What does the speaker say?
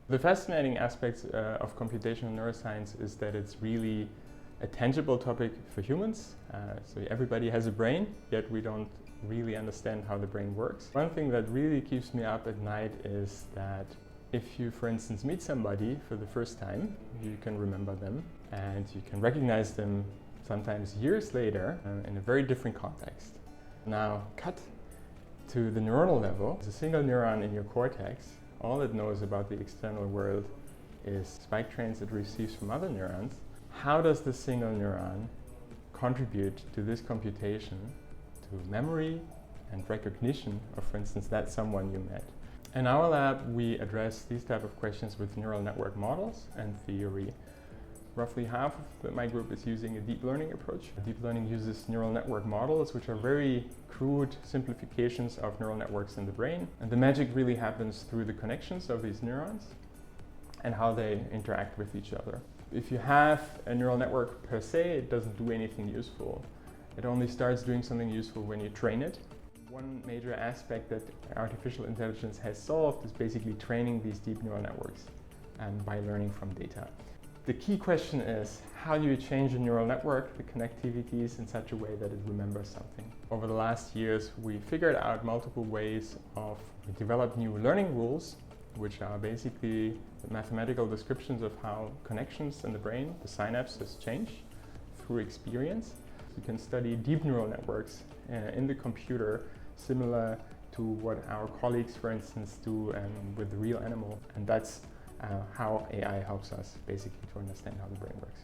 The fascinating aspect of computational neuroscience is that it's really a tangible topic for humans. So everybody has a brain, yet we don't really understand how the brain works. One thing that really keeps me up at night is that if you, for instance, meet somebody for the first time, you can remember them and you can recognize them sometimes years later in a very different context. Now, cut to the neuronal level. There's a single neuron in your cortex. All it knows about the external world is spike trains it receives from other neurons. How does this single neuron contribute to this computation, to memory and recognition of, for instance, that someone you met? In our lab, we address these type of questions with neural network models and theory. Roughly half of my group is using a deep learning approach. Deep learning uses neural network models, which are very crude simplifications of neural networks in the brain. And the magic really happens through the connections of these neurons and how they interact with each other. If you have a neural network per se, it doesn't do anything useful. It only starts doing something useful when you train it. One major aspect that artificial intelligence has solved is basically training these deep neural networks by learning from data. The key question is, how do you change a neural network, the connectivities, in such a way that it remembers something? Over the last years, we figured out multiple ways we developed new learning rules, which are basically the mathematical descriptions of how connections in the brain, the synapses, change through experience. You can study deep neural networks in the computer, similar to what our colleagues, for instance, do with the real animal. And that's how AI helps us basically to understand how the brain works.